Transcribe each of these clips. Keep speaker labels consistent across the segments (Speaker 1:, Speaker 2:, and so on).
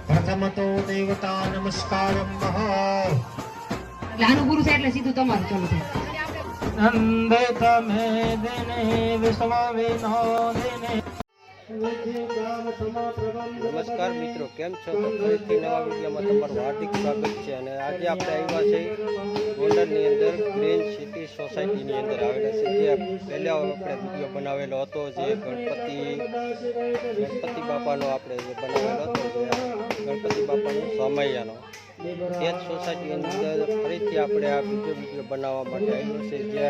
Speaker 1: प्रथमतो देवता नमस्कारं महा
Speaker 2: लानु गुरु से એટલે સીધું તમારું ચાલુ છે
Speaker 3: અંદે તમે દેને વિશ્વ વિનોદિને
Speaker 4: નમસ્કાર મિત્રો, કેમ છો? ફરીથી નવા વિડીયોમાં તમારું હાર્દિક સ્વાગત છે. અને આજે આપણે આવ્યા છે ગોંડલની અંદર ગ્રીન સિટી સોસાયટીની અંદર આવેલા છે. જે પહેલા આપણે વિડીયો બનાવેલો હતો, જે ગણપતિ બાપાનો આપણે જે બનાવેલો હતો, જે ગણપતિ બાપાનો સમૈયાનો, તે જ સોસાયટીની અંદર ફરીથી આપણે આ બીજો વિડીયો બનાવવા માટે આવ્યો છે. જે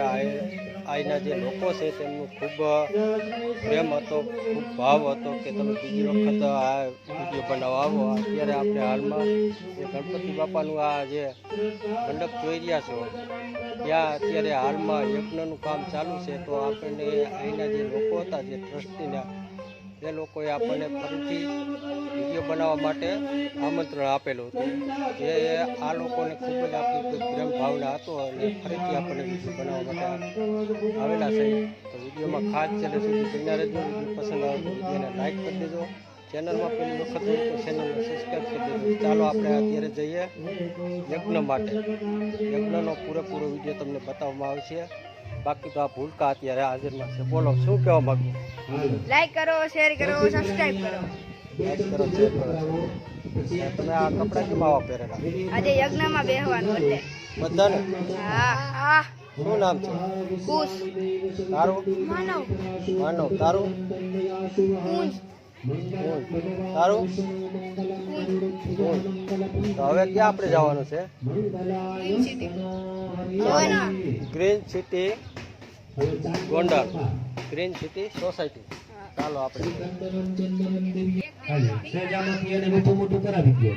Speaker 4: અહીંના જે લોકો છે તેમનું ખૂબ પ્રેમ હતો, ખૂબ ભાવ હતો કે તમે બીજી વખત આ વિડીયો બનાવવા આવો. અત્યારે આપણે હાલમાં જે ગણપતિ બાપાનું આ જે મંડપ જોઈ રહ્યા છો, ત્યાં અત્યારે હાલમાં યજ્ઞનું કામ ચાલુ છે. તો આપણને અહીંના જે લોકો હતા, જે ટ્રસ્ટીના, એ લોકોએ આપણને ફરીથી વિડીયો બનાવવા માટે આમંત્રણ આપેલું હતું. જે આ લોકોને ખૂબ જ આપણી પ્રેમ ભાવના હતો અને ફરીથી આપણને વિડીયો બનાવવા માટે આવેલા છે. તો વિડીયોમાં ખાસ ચેનલ સુધી બન્યા રહેજો. વિડીયો પસંદ આવે તો વિડીયોને લાઈક કરી દેજો. ચેનલમાં પહેલી વખત હોય તો ચેનલને સબસ્ક્રાઈબ કરી દેજો. ચાલો આપણે અત્યારે જઈએ યજ્ઞ માટે. યજ્ઞનો પૂરેપૂરો વિડીયો તમને બતાવવામાં આવશે. બાકી તો આ ભૂલકા અત્યારે હાજરમાં છે. બોલો, શું કહેવા માંગુ?
Speaker 5: લાઈક કરો, શેર કરો, સબસ્ક્રાઇબ કરો.
Speaker 4: લાઈક કરો, શેર કરો. તમે આ કપડાં કેમ આવા પહેરેલા?
Speaker 5: આજે યજ્ઞમાં બેહવાનું એટલે
Speaker 4: બધાને?
Speaker 5: હા.
Speaker 4: શું નામ છે?
Speaker 5: ખુશ.
Speaker 4: તારું?
Speaker 5: માનવ.
Speaker 4: માનવ. તારું?
Speaker 5: કુંજ.
Speaker 4: તારું? તો હવે ક્યાં આપણે જવાનું છે?
Speaker 5: Green city.
Speaker 4: Green city Gondal, green city society. ચાલો આપણે
Speaker 1: મોટું કરાવી દો.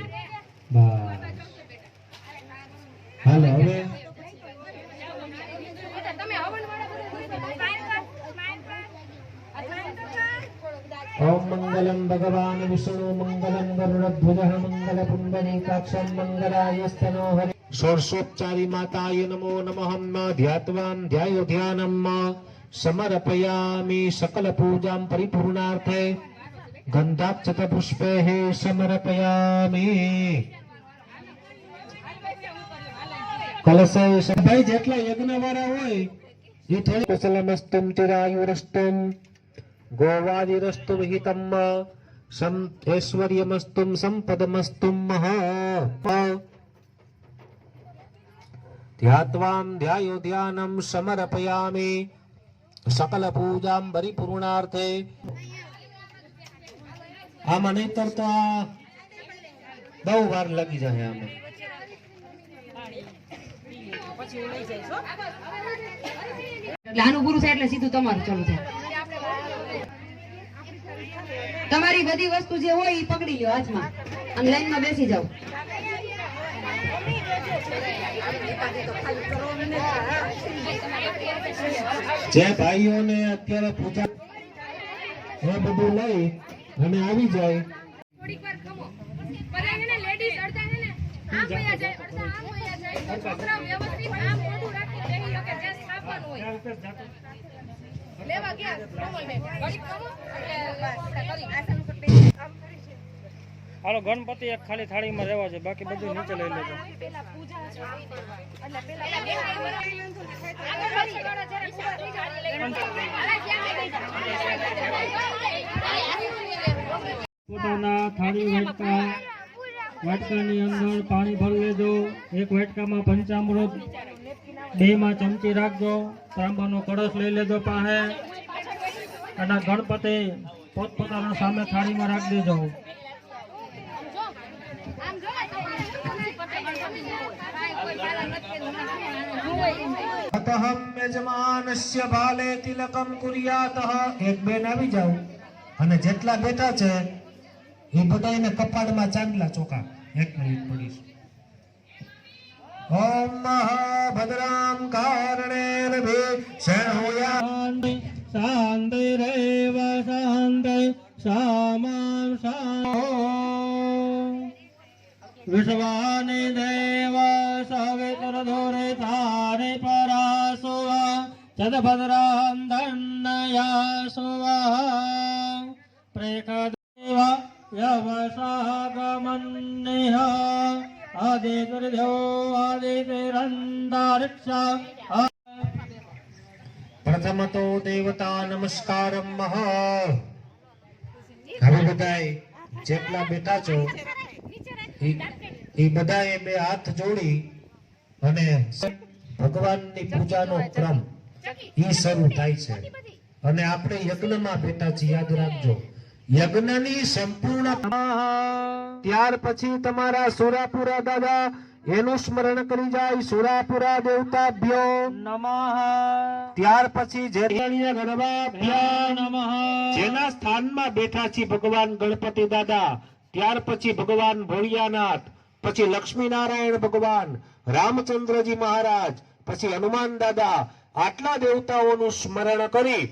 Speaker 1: હાલો હવે ओम मंगलम भगवान विष्णु मंगलम गरुड़ध्वजः मंगल पुंडरीकाक्षं मंगलायस्तनो हरि षोडशोपचारी माताय नमो नमः ध्यात्वां ध्यायो ध्यानम् समर्पयामि सकल पूजां परिपूर्णार्थे गंधाक्षत पुष्पैः समर्पयामि कलशे भाई जेटला यज्ञवाळा होय ये थोड़ी कुशलमस्तुं चिरायुरस्तुं गोवादिरस्तु विहितम् ऐश्वर्यमस्तुं संपदमस्तुं महा ध्यात्वां ध्यायो ध्यानं समर्पयामि सकल पूजां परिपूर्णार्थे आमा नहींतर तो बहु वार लगी जाए आमे
Speaker 2: લાનું ગુરુ છે એટલે સીધું તમારું ચાલુ છે તમારી બધી વસ્તુ જે હોય એ પકડી લ્યો હાથમાં અને લાઈનમાં બેસી જાઓ
Speaker 1: જે ભાઈઓને અત્યારે પૂજા એ બધું લઈ અને આવી જાય
Speaker 5: થોડીક વાર ખમો પર એને લેડીઝ અડધા હે ને આમ વયા જાય, અડધા આમ વયા જાય. તો છોકરા વ્યવસ્થિત આમ મોઢું રાખી દેહી કે જે સ્થાપન હોય લેવા ગયા કોમલબેન ઘડીક ખમો એટલે આપણે કરી આસન કરી
Speaker 3: હાલો. ગણપતિ એક ખાલી થાળીમાં રહેવા છે, બાકી બધું નીચે લઈ લેજો.
Speaker 5: પેલા પૂજા છે એટલે
Speaker 3: પોતાના થાળી વાટકાની અંદર પાણી ભરી લેજો. એક વાટકામાં પંચામૃત, 2માં ચમચી રાખજો. તાંબાનો કળશ લઈ લેજો પાસે અને ગણપતિ પોતપોતાના સામે થાળીમાં રાખી દેજો.
Speaker 1: अतः यजमानस्य बाले तिलकम कुर्यातः एक बेन આવી જાવ અને જેટલા બેઠા છે એ બધાને કપાળમાં ચાંદલા ચોકા 1 મિનિટ પડીશ. ઓમ મહાભદ્રામ કારણેન ભે શણોયા
Speaker 3: શાંતિ રેવ શાંતિ સામા સા વિશ્વાનિ દેવ સવિતર ધોરે તારે પરાસુવા चतभद्रां धन्नया सुवः प्रेखदेव यवसागमन्निह आदिर्यो आदितिरन्तरिक्ष
Speaker 1: પ્રથમ તો દેવતા નમસ્કારમ મહા. હવે બધાય જેટલા બેઠા છો એ બધાએ બે હાથ જોડી અને ભગવાનની પૂજાનો ક્રમ ઈ શરૂ થાય છે. અને આપણે યજ્ઞમાં બેઠા છીએ, યાદ રાખજો. યજ્ઞની સંપૂર્ણ ત્યાર પછી તમારા સુરાપુરા દાદા એનું સ્મરણ કરી જાય. સુરાપુરા દેવતાભ્યો
Speaker 3: નમઃ
Speaker 1: ત્યાર પછી જેના સ્થાનમાં બેઠા છે ભગવાન ગણપતિ દાદા, ત્યાર પછી ભગવાન ભોળિયાનાથ, પછી લક્ષ્મી નારાયણ ભગવાન, રામચંદ્રજી મહારાજ, પછી હનુમાન દાદા, આટલા દેવતાઓનું સ્મરણ કરી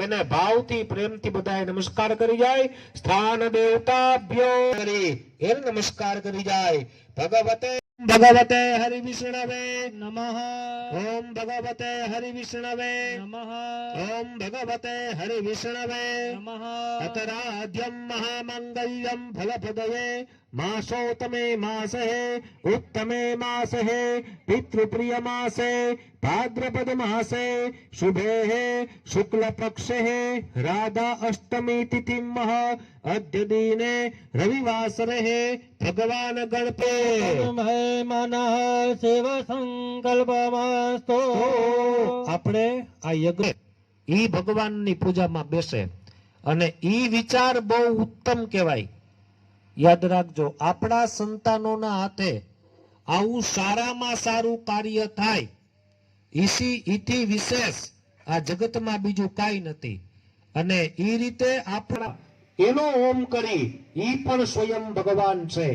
Speaker 1: એને ભાવથી પ્રેમથી બધાએ નમસ્કાર કરી જાય. સ્થાન દેવતાભ્યો કરી એને નમસ્કાર કરી જાય. ભગવતે હરિ વિષ્ણવે
Speaker 3: નમઃ
Speaker 1: ઓમ ભગવતે હરિ વિષ્ણવે
Speaker 3: નમઃ
Speaker 1: ઓમ ભગવતે હરિ વિષ્ણવે
Speaker 3: નમઃ
Speaker 1: અતરાધ્યમ મહામંગલ્યમ ફલપ્રદવે માસોત્તમે માસે ઉત્તમે માસે પિતૃપ્રિય માસે ભાદ્રપદ માસે શુભે શુક્લ પક્ષે રાધા અષ્ટમી તિથિમ અદ્ય દિને રવિવાસરે ભગવાન ગણપતિ
Speaker 3: મનઃ શિવ સંકલ્પમસ્તુ.
Speaker 1: આપણે આ યજ્ઞ ઈ ભગવાનની પૂજામાં બેસે અને ઈ વિચાર બહુ ઉત્તમ કહેવાય. યાદ રાખજો, આપણા સંતાનોના હાથે આવું સારામાં સારું કાર્ય થાય ઈથી વિશેષ આ જગતમાં બીજું કાંઈ નથી. અને ઈ રીતે આપણા એનો ઓમ કરી ઈ પણ સ્વયં ભગવાન છે.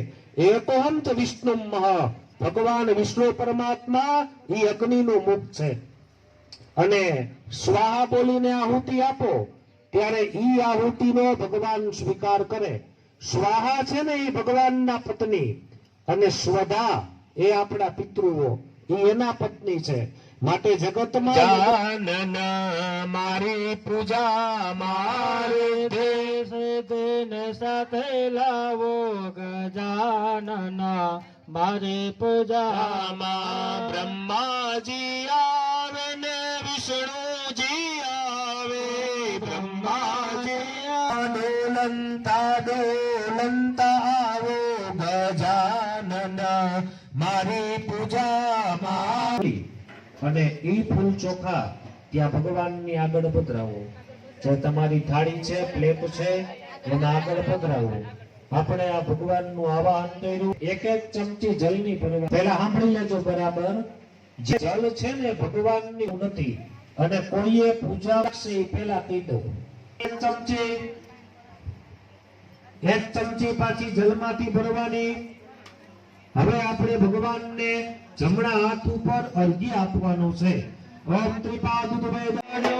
Speaker 1: એકોહમ ચ વિષ્ણુ ભગવાન વિષ્ણુ પરમાત્મા ઈ અગ્નિનું મુખ છે. અને સ્વાહા બોલીને આહુતિ આપો ત્યારે ઈ આહુતિનો ભગવાન સ્વીકાર કરે. સ્વાહા છે ને એ ભગવાનના પત્ની અને સ્વધા એ આપણા પિતૃઓ એ એના પત્ની છે. માટે જગતમાં મારી પૂજા મારી
Speaker 3: દેશ દિન સાથે લાવો ગજાનન મારી પૂજામાં.
Speaker 1: બ્રહ્માજી આવે ને વિષ્ણુજી આવે. બ્રહ્માજી ડોલંતા આવો ગજાનન મારી પૂજા મારી. અને ઈ ફૂલ ચોખા ત્યાં ભગવાનની આગળ પધરાવો. જે તમારી થાળી છે, પ્લેટ છે, એના આગળ પધરાવો. આપણે આ ભગવાનનું આવાહન કર્યું. એક એક ચમચી જલની ભરવા. પહેલા સાંભળી લેજો બરાબર. જે જલ છે ને ભગવાનની નથી અને કોઈએ પૂજા છે એ પહેલા કહી દો. એક ચમચી પાછી જલમાંથી ભરવાની. હવે આપણે ભગવાનને જમણા હાથ ઉપર અર્ઘ્ય આપવાનું છે. ઓમ ત્રિપાદ વેદાનો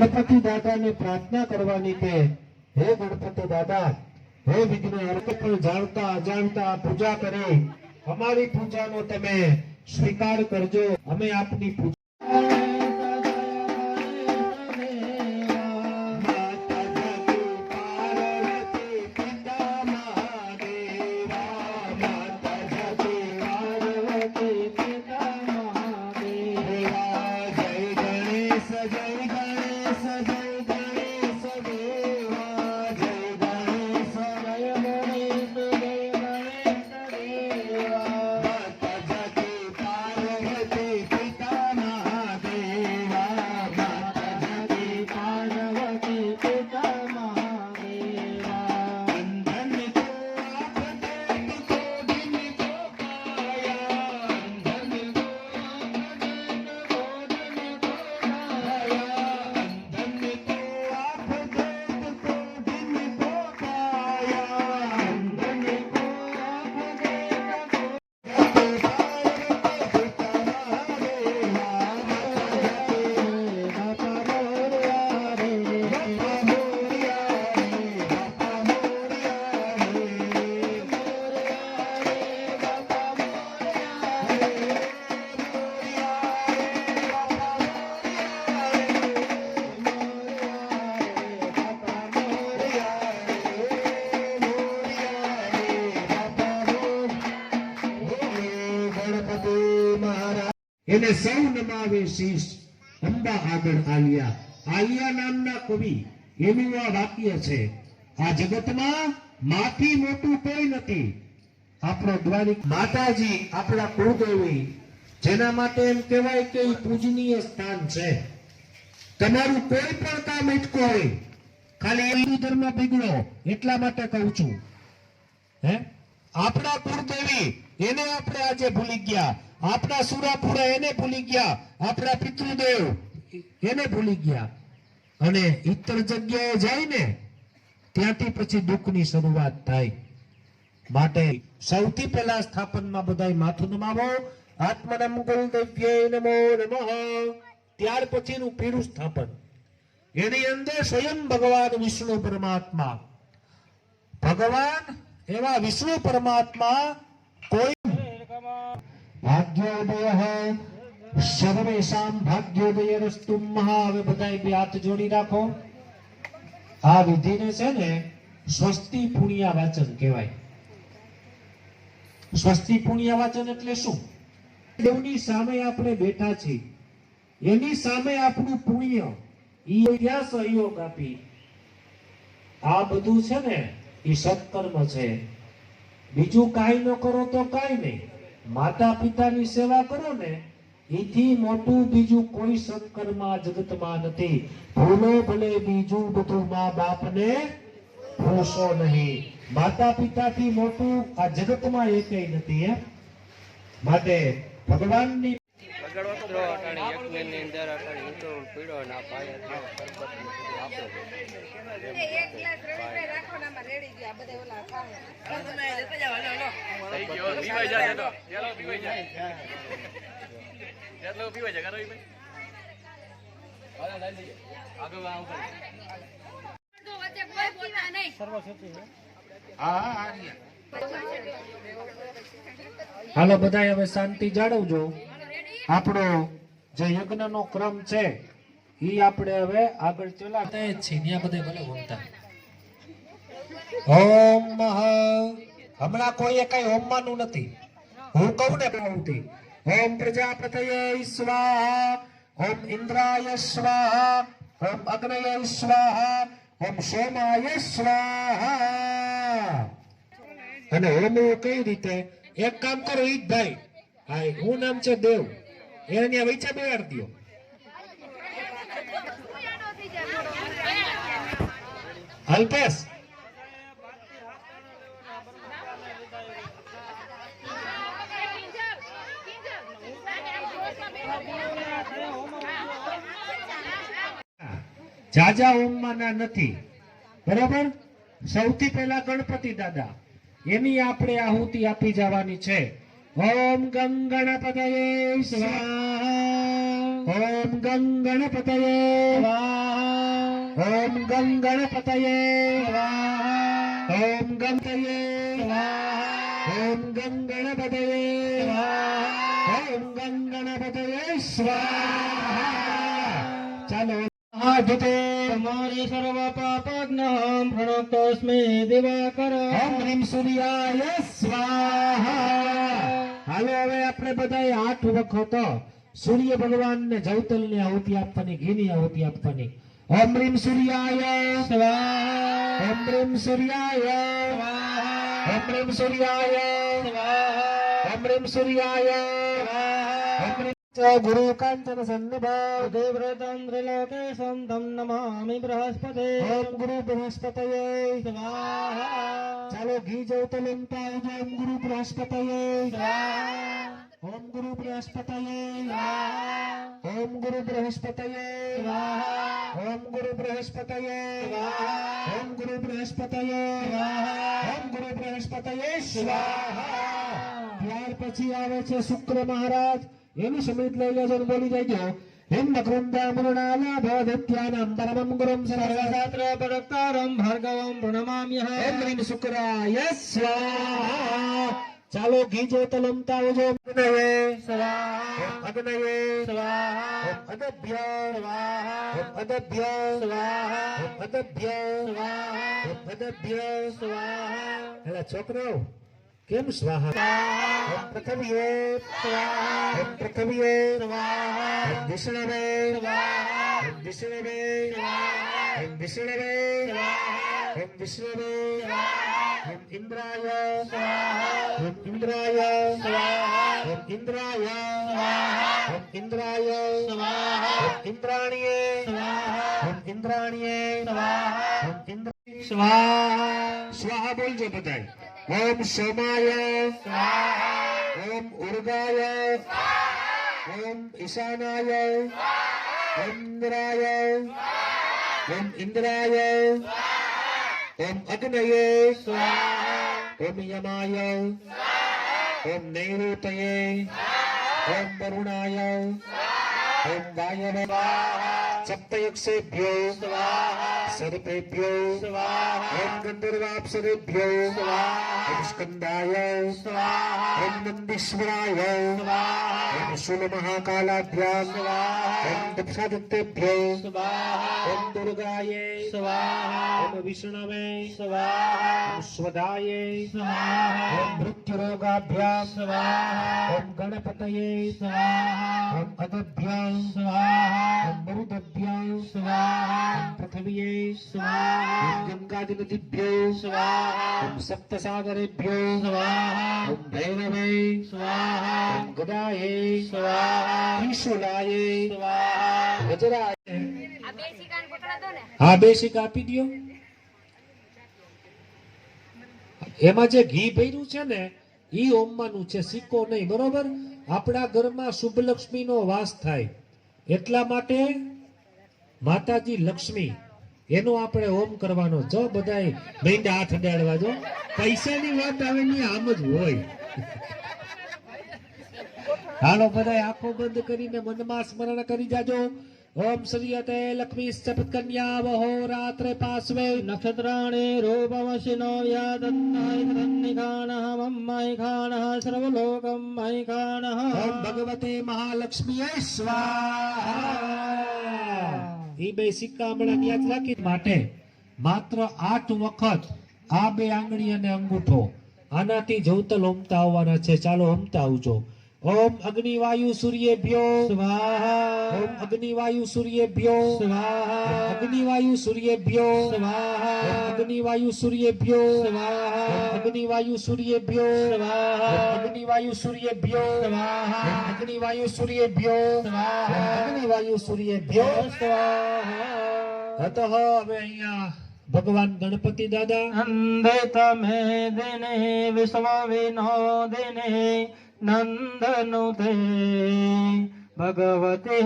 Speaker 1: ગણપતિ દાદાને પ્રાર્થના કરવાની કે હે ગણપતિ દાદા, હે વિઘ્નહર્તા, પણ જાણતા અજાણતા પૂજા કરે અમારી પૂજાનો તમે સ્વીકાર કરજો. અમે આપની પૂજા એને સૌ નમાવે શીશ, અંબા આગળ આલિયા. આલિયા નામના કવિ એનું આ વાક્ય છે. આ જગતમાં માથી મોટું કોઈ નથી. આપણો દ્વારિક માતાજી, આપણા કુળદેવી, જેના માટે એમ કહેવાય કે એ પૂજનીય સ્થાન છે. તમારું કોઈ પણ કામ અટકો હોય, ખાલી હિન્દુ ધર્મ બિગડો એટલા માટે કહું છું. હે, આપણા કુળદેવી એને આપણે આજે ભૂલી ગયા, આપણા સુરાપુરા એને ભૂલી ગયા, આપણા પિતૃદેવ એને ભૂલી ગયા, અને ઇતર જગ્યાએ જાય ને ત્યાંથી પછી દુઃખની શરૂઆત થાય. માટે સૌથી પહેલા સ્થાપનમાં બધાય માથું નમાવો. આત્મનમ કુલદેવ્યે નમો નમઃ. ત્યાર પછીનું પીળું સ્થાપન. એની અંદર સ્વયં ભગવાન વિષ્ણુ પરમાત્મા, ભગવાન એવા વિષ્ણુ પરમાત્મા કોઈ ભાગ્યોદય સર્વેશામ ભાગ્યોદયરસ્તુ મહા. હવે બધાય બે હાથ જોડી રાખો. આ વિધિને છે ને સ્વસ્તિ પુણ્ય વાચન કહેવાય. સ્વસ્તિ પુણ્ય વાચન એટલે શું? દેવની સામે આપણે બેઠા છીએ, એની સામે આપણું પુણ્ય ઈ ક્યાં સહયોગ આપી. આ બધું છે ને એ સત્કર્મ છે. બીજું કાંઈ ન કરો તો કાંઈ નહીં. માતા પિતાની સેવા કરો ને એથી મોટું બીજું કોઈ સત્કર્મ આ જગતમાં નથી. ભૂલો ભલે બીજું બધું મા બાપને ભૂલશો નહીં. માતા પિતાથી મોટું આ જગતમાં એકેય નથી. માટે ભગવાનની
Speaker 4: વસ્ત્રો અટાણી યજ્ઞની અંદર અટાણી ઊંચો પીડો અને આ પાયા થયો સરબત ને બધું આપો છો.
Speaker 5: એક ગ્લાસ રવિભાઈ રાખો ને આમાં રેડી ગયા બધે ઓલા ખાવા. તો વચ્ચે કોઈ બોલતા નહીં.
Speaker 1: હાલો બધાય હવે શાંતિ જાળવજો. આપણો જે યજ્ઞનો ક્રમ છે ઈ આપણે હવે આગળ ચલાવતા જ છીએ. ત્યાં બધા ભલે હોમતા. ઓમ મહ. હમણાં કોઈએ કઈ હોમવાનું નથી. હું કહું ને પ્રવૃત્તિ. ઓમ પ્રજાપતયે સ્વાહા, ઓમ ઇન્દ્રાય સ્વાહા, ઓમ અગ્નયે સ્વાહા, ઓમ સોમાય સ્વાહા. અને હોમવું કઈ રીતે? એક કામ કરો ઈ જ ભાઈ. હા, હું નામ છે દેવ, એને ત્યાં વૈચા બેહાડી દો. અલ્પેશ જાજા ઓમમાંના નથી. બરાબર? સૌથી પહેલા ગણપતિ દાદા, એની આપણે આહુતિ આપી જવાની છે. ઓમ ગંગણપતયે સ્વાહા, ઓમ ગંગણપતયે સ્વાહા, ઓમ ગંગણપતયે સ્વાહા, ઓમ ગંગણપતયે સ્વાહા, ઓમ ગંગણપતયે સ્વાહા, ઓમ ગંગણપતયે સ્વાહા. ચાલો તમારી સર્વ પાપજ્ઞામ પ્રણતોસ્મી દિવાકર. ઓમ હ્રીમ સૂર્યાય સ્વાહા. હાલો હવે આપણે બધા 8 વખત સૂર્ય ભગવાનને જવતલની આહુતિ આપવાની, ઘીની આહુતિ આપવાની. ઓમ હ્રીમ સૂર્યાય સ્વાહા, ઓમ હ્રીમ સૂર્યાય સ્વાહા, ઓમ હ્રીમ સૂર્યાય સ્વાહા, ઓમ હ્રીમ સૂર્યાય સ્વાહા, ઓમ હ્રીમ ગુરુ કાંચન સન્નિભાવ દેવ્રતમ ત્રિલોકેશમ તમ નમામિ બૃહસ્પતે. ઓમ ગુરુ બૃહસ્પતયે સ્વાહા. ચાલો ઘી જવતલમ પાવજો. ઓમ ગુરુ બૃહસ્પતયે સ્વાહા, ઓમ ગુરુ બૃહસ્પતયે સ્વાહા, ઓમ ગુરુ બૃહસ્પતયે સ્વાહા, ઓમ ગુરુ બૃહસ્પતયે સ્વાહા, ઓમ ગુરુ બૃહસ્પતયે સ્વાહા, ઓમ ગુરુ બૃહસ્પતયે સ્વાહા. ત્યાર પછી આવે છે શુક્ર મહારાજ. એનું સમિત લઈ લેજો અને બોલી જાય હિમ કૃંદામૃણાલાભદત્યાનામ પરમમ ગુરુમ સર્વશાસ્ત્ર પરક્તારમ ભાર્ગવમ પ્રણમામ્યઃ. ઓમ હ્રીમ શુક્રાય સ્વાહા. ચાલો ઘી જો તલમતા આવજો. અગ્નયે સ્વાહા, અગ્નયે સ્વાહા, અદભ્ય સ્વાહા, અદભ્ય સ્વાહા, અદભ્ય સ્વાહા, અદભ્ય સ્વાહા. એલા છોકરાઓ કેમ સ્વાહા? ઓમ પૃથ્વીએ સ્વાહા, ઓમ પૃથ્વીએ સ્વાહા, ઓમ વિષ્ણવે સ્વાહા, ઓમ વિષ્ણવે સ્વાહા, ઓમ વિષ્ણવે સ્વાહા, ઓમ વિષ્ણવે સ્વાહા, ઓમ ઇન્દ્રાય સ્વાહા, ઓમ ઇન્દ્રાય સ્વાહા, ઓમ ઇન્દ્રાય સ્વાહા, ઓમ ઇન્દ્રાય સ્વાહા, ઓમ ઇન્દ્રાણીએ સ્વાહા, ઓમ ઇન્દ્રાણીએ સ્વાહા, ઓમ ઇન્દ્ર સ્વાહા. સ્વાહા બોલજો બધાય. ઓમ સોમાય સ્વાહા, ઓમ ઉર્ગાય સ્વાહા, ઓમ ઈશાનાય સ્વાહા, ઓમ ઇન્દ્રાય સ્વાહા, ઓમ ઇન્દ્રાય સ્વાહા, ઓમ અગ્નયે સ્વાહા, ઓમ યમાય સ્વાહા, ઓમ નૈઋતયે સ્વાહા, ઓમ વરુણાય સ્વાહા, ઓમ વાયવે સ્વાહા, સપ્તયક્ષેભ્યો સ્વાહા, સર્પેભ્યો સ્વાહા, ઓમ ગંધર્વાપ્સરેભ્યો સ્વાહા, ઓમ સ્કંદાય સ્વાહા, ઓમ નંદીશ્વરાય સ્વાહા, ઓમ શૂલમહાકાલાભ્યામ સ્વાહા, ઓમ દક્ષાદત્તેભ્યો સ્વાહા, ઓમ દુર્ગાય સ્વાહા, ઓમ વિષ્ણવે સ્વાહા, ઓમ સ્વદાય સ્વાહા, ઓમ મૃત્યુરોગાભ્યામ સ્વાહા, ઓમ ગણપતયે સ્વાહા, ઓમ અદભ્યામ સ્વાહા, ઓમ મરુદભ્યામ સ્વાહા, ઓમ પૃથ્વીએ સ્વાહા, ઓમ ગંગાદિનદીભ્યો સ્વાહા, ઓમ સપ્તસાગરેભ્યો સ્વાહા, ઓમ ભૈરવે સ્વાહા, ઓમ ગદાયે સ્વાહા, ત્રિશૂલાય સ્વાહા, વજ્રાય.
Speaker 5: આ બે સિક્કાને પકડા દો ને.
Speaker 1: હા, બે સિક્કા આપી દ્યો. એમાં જે ઘી ભર્યું છે ને ઈ ઓમમાંનું છે, સિક્કો નહીં, બરોબર? આપણા ઘરમાં શુભ લક્ષ્મીનો વાસ થાય એટલા માટે માતાજી લક્ષ્મી એનો આપણે ઓમ કરવાનો. જો બધાય મૈંડા હાથ અડાડવા. જો પૈસાની વાત આવે ને આમ જ હોય. હાલો બધાય આંખો બંધ કરીને મનમાં સ્મરણ કરી જાજો. ઓમ શ્રીયતે લક્ષ્મી સપત્કન્યા વહો રાત્રે પાસ્વે
Speaker 3: નક્ષત્રાણિ રૂપમશિનો વ્યાદત્તાય તન્નિખાણઃ મમ્મૈખાણઃ સર્વલોકં મૈખાણઃ.
Speaker 1: ઓમ ભગવતે મહાલક્ષ્મીએ સ્વાહા. ઈ બે સિક્કા હમણાં યાદ રાખી માટે માત્ર 8 વખત આ બે આંગળી અને અંગૂઠો આનાથી જવતલ ઓમતા આવવાના છે. ચાલો ઓમતા આવજો. ઓમ અગ્નિવાયુ સૂર્યેભ્યો સ્વાહા, ઓમ અગ્નિવાયુ સૂર્યેભ્યો સ્વાહા, અગ્નિવાયુ સૂર્યેભ્યો સ્વાહા, અગ્નિવાયુ સૂર્યેભ્યો સ્વાહા, અગ્નિવાયુ સૂર્યેભ્યો સ્વાહા, અગ્નિવાયુ સૂર્યેભ્યો સ્વાહા, અગ્નિવાયુ સૂર્યેભ્યો સ્વાહા, અગ્નિવાયુ સૂર્યેભ્યો સ્વાહા. અતઃ હવે અહીંયા ભગવાન ગણપતિ દાદા
Speaker 3: અંદિત મેદિને વિશ્વ વિનોદિને નંદનુતે ભગવતે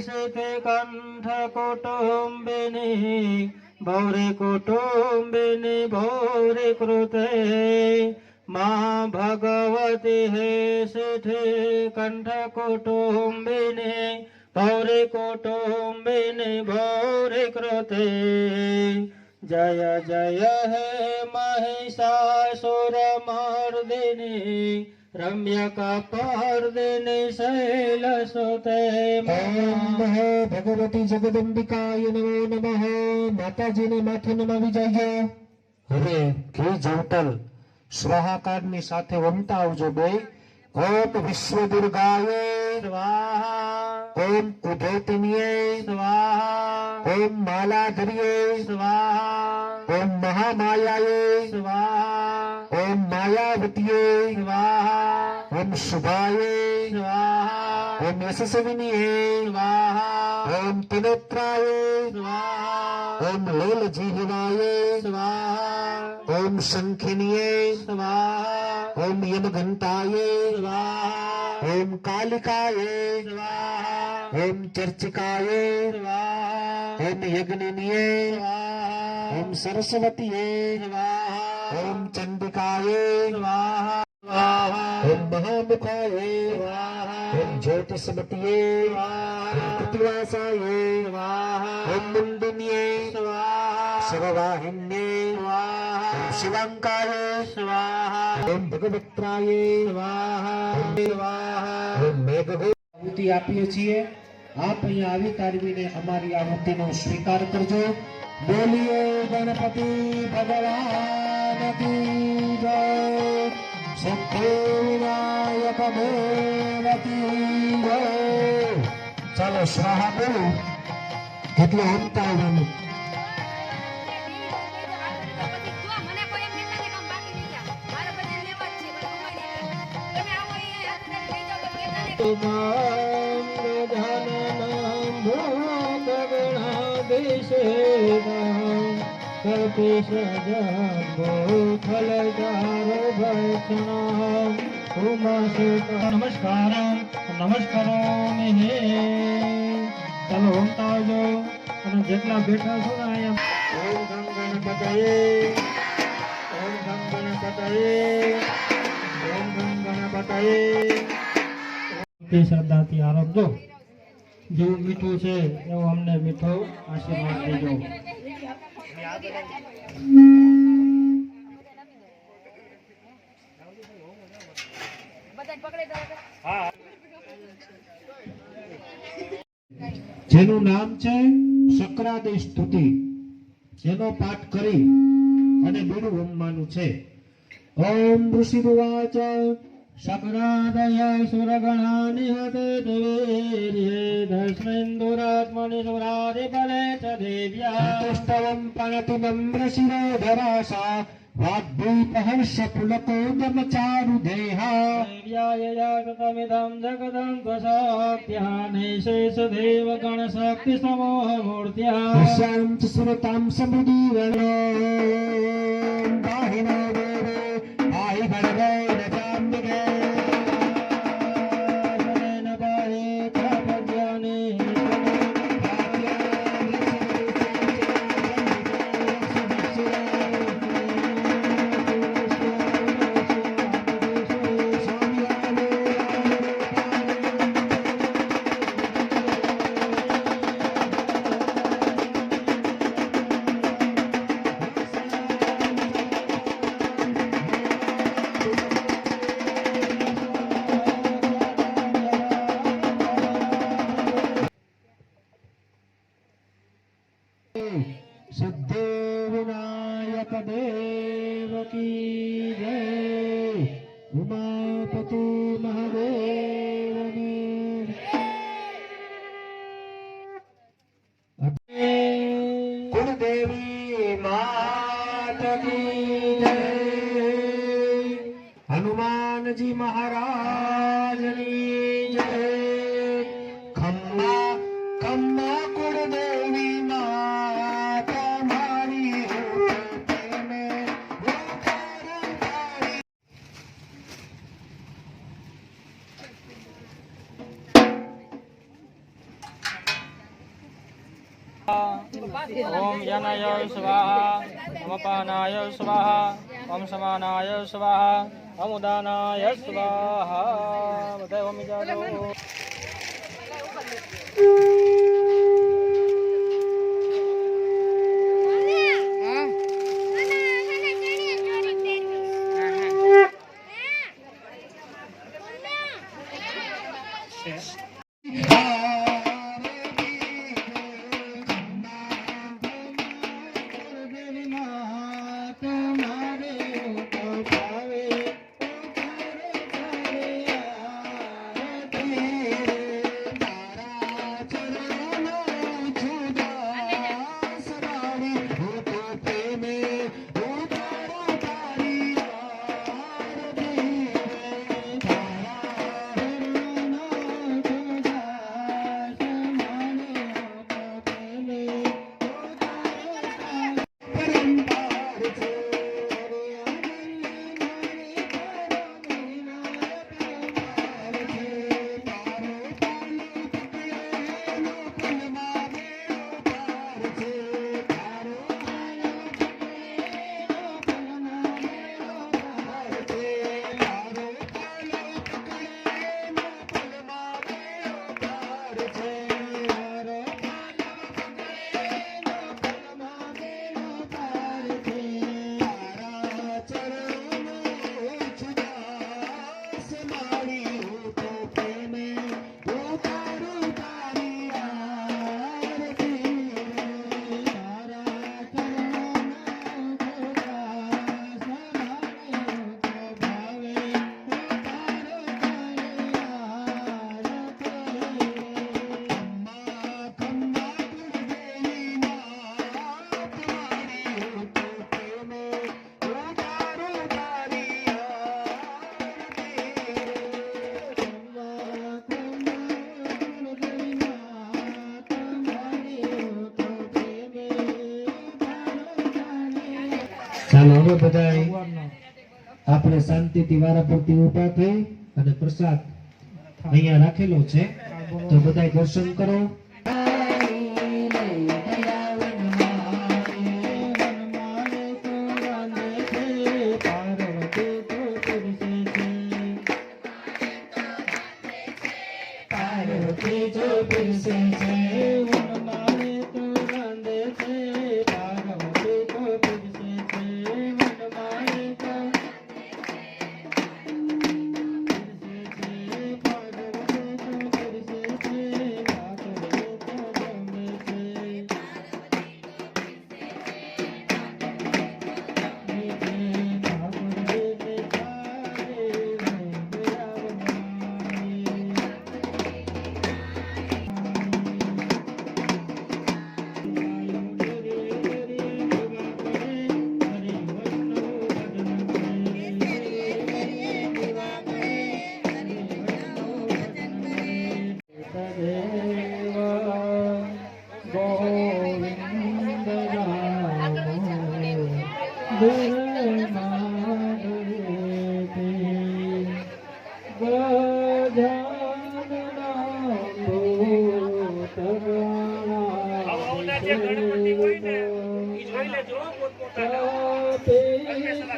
Speaker 3: શિતે કંઠ કુટુંબિની ભૌરે કુટુંબિની ભૌરે કૃતે મા ભગવતી હે શિઠે કંઠ કુટુંબિની ભૌરે કુટુંબિની ભૌરે કૃતે જય જય હે મહિષાસુરમર્દિની રમ્યકપર્દિની શૈલસુતે.
Speaker 1: ઓમ નમો ભગવતી જગદંબિકાય નમો નમઃ. માતાજીને માથે નમાવી જઈએ. હવે ઘી જવતલ સ્વાહાકારની સાથે વમતા આવજો બે. ઓમ વિશ્વ દુર્ગાય
Speaker 3: સ્વાહા,
Speaker 1: ઓમ ઉદયતિન્યે
Speaker 3: સ્વાહા,
Speaker 1: ઓમ માલાધર્યે
Speaker 3: સ્વાહા,
Speaker 1: ઓમ મહામાયાય
Speaker 3: સ્વાહા,
Speaker 1: ઓમ માયાવતીયે
Speaker 3: સ્વાહા,
Speaker 1: ઓમ શુભાય
Speaker 3: સ્વાહા,
Speaker 1: ઓમ યશસ્વિનીયે
Speaker 3: સ્વાહા,
Speaker 1: ઓમ ત્રિનેત્રાય
Speaker 3: સ્વાહા,
Speaker 1: ઓમ લીલજીહવાય
Speaker 3: સ્વાહા,
Speaker 1: ઓમ શંખિનીયે
Speaker 3: સ્વાહા,
Speaker 1: ઓમ યમઘંટાય
Speaker 3: સ્વાહા,
Speaker 1: ઓમ કાલિકાય
Speaker 3: સ્વાહા,
Speaker 1: ઓમ ચર્ચિકાય
Speaker 3: સ્વાહા,
Speaker 1: ઓમ યજ્ઞિનીયે
Speaker 3: સ્વાહા,
Speaker 1: ઓમ સરસ્વતીયે
Speaker 3: સ્વાહા,
Speaker 1: ઓમ ચંડિકાય
Speaker 3: સ્વાહા, સ્વાહા,
Speaker 1: ઓમ મહામુખાય
Speaker 3: સ્વાહા,
Speaker 1: ઓમ જ્યોતિષમતીયે
Speaker 3: સ્વાહા,
Speaker 1: ઓમ કૃતિવાસાય
Speaker 3: સ્વાહા,
Speaker 1: ઓમ મુંડિન્યે
Speaker 3: સ્વાહા,
Speaker 1: સર્વવાહિન્યે
Speaker 3: સ્વાહા,
Speaker 1: ઓમ શિવાંકાય
Speaker 3: સ્વાહા,
Speaker 1: ઓમ ભગવત્રાય
Speaker 3: સ્વાહા, સ્વાહા.
Speaker 1: ઓમ મેઘભૂતિ આપીએ છીએ. આપ અહીંયા આવી તારવીને અમારી આહુતિનો સ્વીકાર કરજો. બોલીએ ગણપતિ ભગવાન કી જય. સિદ્ધિવિનાયક દેવ કી જય. ચાલો સ્વાહા બોલું એટલે અંતાવવાનું.
Speaker 5: જો મને કોઈ એમ કહેતા ને કામ બાકી નહીં ગયા મારે બધે લેવા જ છે પણ કમાઈ નહીં તમે આવો એ હાથ લઈને લઈ જાઓ પણ કહેતા ને
Speaker 3: નમસ્કાર નમસ્કારો હે ચાલો ઓમતા આવજો અને જેટલા બેઠા છો ને અહીંયા ઓમ ગમ ગણપતયે ઓમ ગમ ગણપતયે ઓમ ગમ ગણપતયે શ્રદ્ધાથી આરંભજો જેવું મીઠું છે એવું અમને મીઠો આશીર્વાદ દેજો.
Speaker 5: બધાને પકડી દો
Speaker 1: જેનું નામ છે શક્રાદી સ્તુતિ, જેનો પાઠ કરી અને બીડું હોમવાનું છે. ઓમ ઋષિરુવાચ
Speaker 3: શક્રાદય સુરગણાનિ હતે દેવીર્યે દર્શનેન્દુરાત્મનિ સુરારિબલે ચ દેવ્યા
Speaker 1: તુષ્ટવં પનતિ નમ્રશિરોધરાશા વાગ્ભીપહર્ષ પુલકોદમચારુ દેહા
Speaker 3: દેવ્યાય યાગતમિદં જગદં ત્વશાખ્યાનૈશેષ દેવ ગણ શક્તિ સમોહ મૂર્ત્યા
Speaker 1: દશાં ચ સુરતાં સમૃદ્ધિવર્ણો વાહિનો દેવે વાહિ ભણવે નચામ્બિકે સિદ્ધિવિનાયક દેવ કી જય. ઉમાપતિ મહાદેવની કુળદેવી માત કી જય. હનુમાનજી મહારાજની જય. ખમ્મા ખમ્મા કુળદેવી માત મારી તેને
Speaker 3: ઓમ યનાય સ્વાહા ઓમ અપાનાય સ્વાહા ઓમ સમાનાય સ્વાહા ઓમ ઉદાનાય સ્વાહા બધા ઓમ જાજો.
Speaker 1: હવે બધાય
Speaker 3: ભગવાનનો
Speaker 1: આપણે શાંતિથી વારા પરથી ઊભા થઈ અને પ્રસાદ અહીંયા રાખેલો છે તો બધાય દર્શન કરો.
Speaker 3: ગજાનન